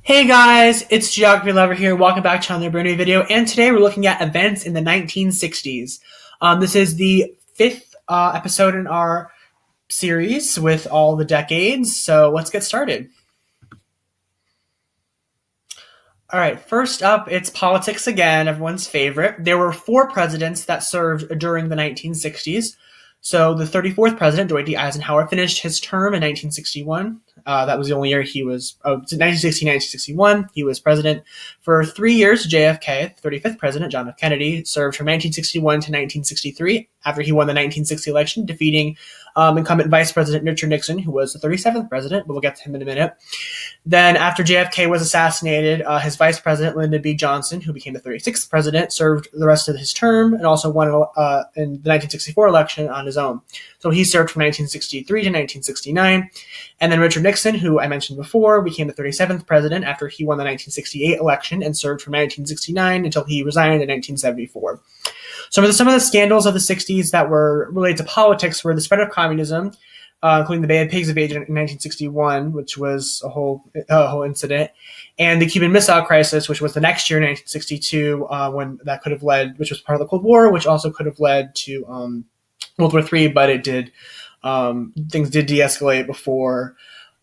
Hey guys, it's Geography Lover here. Welcome back to another brand new video. And today we're looking at events in the 1960s. This is the fifth episode in our series with all the decades. So let's get started. All right, first up, it's politics again, everyone's favorite. There were four presidents that served during the 1960s. So the 34th president, Dwight D. Eisenhower, finished his term in 1961. That was the only year he was, 1960, 1961, he was president. For 3 years, JFK, the 35th president, John F. Kennedy, served from 1961 to 1963 after he won the 1960 election, defeating incumbent Vice President Richard Nixon, who was the 37th president, but we'll get to him in a minute. Then after JFK was assassinated, his vice president, Lyndon B. Johnson, who became the 36th president, served the rest of his term and also won in the 1964 election on his own. So he served from 1963 to 1969. And then Richard Nixon, who I mentioned before, became the 37th president after he won the 1968 election and served from 1969 until he resigned in 1974. So some of the scandals of the 60s that were related to politics were the spread of communism, including the Bay of Pigs invasion in 1961, which was a whole incident, and the Cuban Missile Crisis, which was the next year in 1962, when that could have led, which was part of the Cold War, which also could have led to World War III, but it did. Things did de-escalate before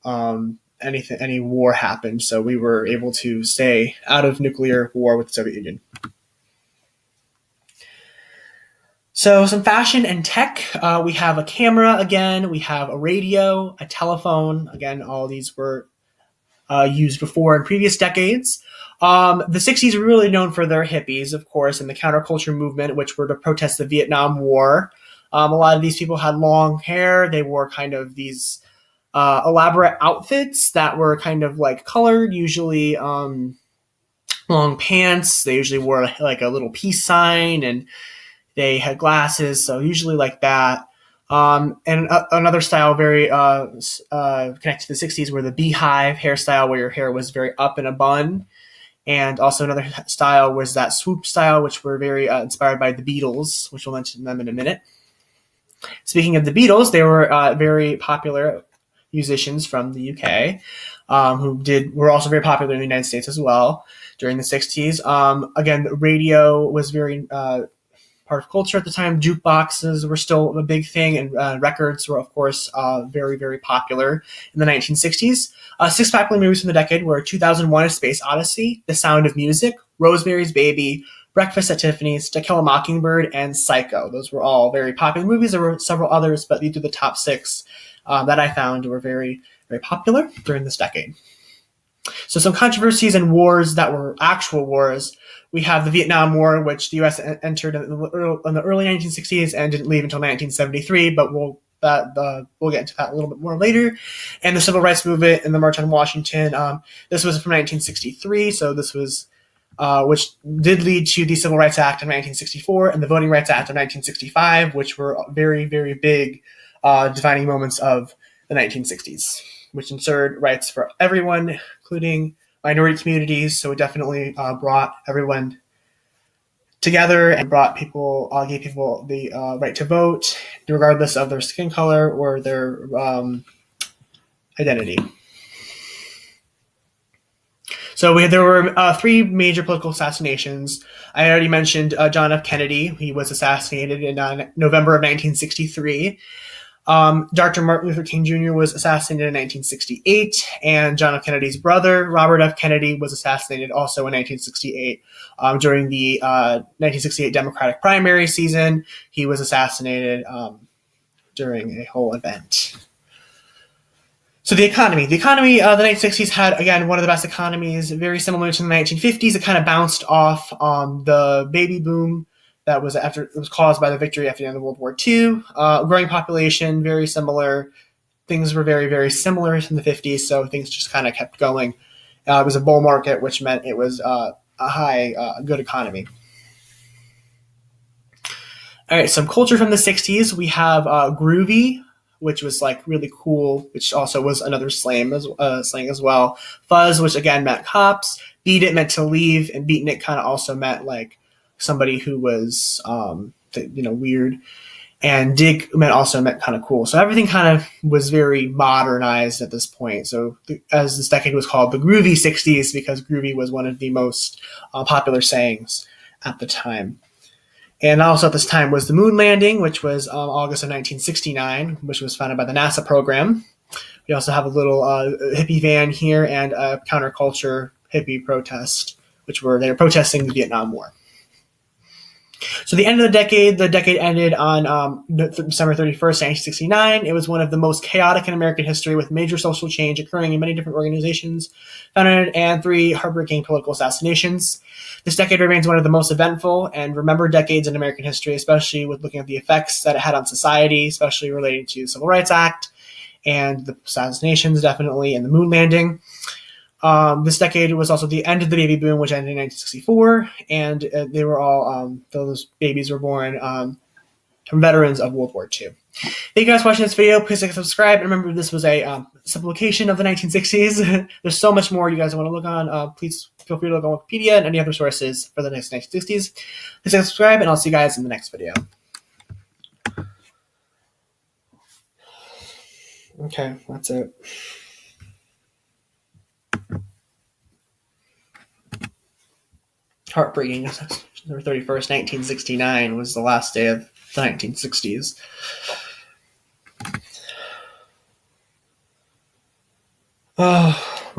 any war happened, so we were able to stay out of nuclear war with the Soviet Union. So some fashion and tech, we have a camera again, we have a radio, a telephone. Again, all these were used before in previous decades. The 60s were really known for their hippies, of course, and the counterculture movement, which were to protest the Vietnam War. A lot of these people had long hair. They wore kind of these elaborate outfits that were kind of like colored, usually long pants. They usually wore like a little peace sign, and they had glasses, so usually like that. And another style very connected to the 60s were the beehive hairstyle, where your hair was very up in a bun. And also another style was that swoop style, which were very inspired by the Beatles, which we'll mention them in a minute. Speaking of the Beatles, they were very popular musicians from the UK were also very popular in the United States as well during the 60s. Again, radio was very part of culture at the time. Jukeboxes were still a big thing, and records were, of course, very, very popular in the 1960s. Six popular movies from the decade were 2001: A Space Odyssey, The Sound of Music, Rosemary's Baby, Breakfast at Tiffany's, To Kill a Mockingbird, and Psycho. Those were all very popular movies. There were several others, but these are the top six that I found were very, very popular during this decade. So some controversies and wars that were actual wars. We have the Vietnam War, which the U.S. entered in the early 1960s and didn't leave until 1973, but we'll get into that a little bit more later. And the Civil Rights Movement and the March on Washington. This was from 1963, so this was which did lead to the Civil Rights Act of 1964 and the Voting Rights Act of 1965, which were very, very big defining moments of the 1960s, which ensured rights for everyone, including minority communities. So it definitely brought everyone together and gave people the right to vote, regardless of their skin color or their identity. So there were three major political assassinations. I already mentioned John F. Kennedy. He was assassinated in November of 1963. Dr. Martin Luther King Jr. was assassinated in 1968, and John F. Kennedy's brother, Robert F. Kennedy, was assassinated also in 1968. During the 1968 Democratic primary season, he was assassinated during a whole event. So the economy of the 1960s had, again, one of the best economies, very similar to the 1950s. It kind of bounced off the baby boom that was caused by the victory after the end of World War II. Growing population, very similar. Things were very, very similar in the 50s, so things just kind of kept going. It was a bull market, which meant it was a high, good economy. All right, some culture from the 60s. We have Groovy, which was like really cool, which also was another slang as well. Fuzz, which again meant cops. Beat it meant to leave, and beatnik kind of also meant like somebody who was weird. and dig also meant kind of cool. So everything kind of was very modernized at this point. So as this decade was called the Groovy 60s, because groovy was one of the most popular sayings at the time. And also at this time was the moon landing, which was August of 1969, which was founded by the NASA program. We also have a little hippie van here and a counterculture hippie protest, they were protesting the Vietnam War. So the end of the decade ended on December 31st, 1969. It was one of the most chaotic in American history, with major social change occurring in many different organizations founded and 3 heartbreaking political assassinations. This decade remains one of the most eventful and remembered decades in American history, especially with looking at the effects that it had on society, especially related to the Civil Rights Act and the assassinations, definitely, and the moon landing. This decade was also the end of the baby boom, which ended in 1964, and they were all those babies were born from veterans of World War II. Thank you guys for watching this video. Please like and subscribe. And remember, this was a simplification of the 1960s. There's so much more you guys want to look on. Please feel free to look on Wikipedia and any other sources for the next 1960s. Please like and subscribe, and I'll see you guys in the next video. Okay, that's it. Heartbreaking. December 31st, 1969 was the last day of the 1960s. Oh,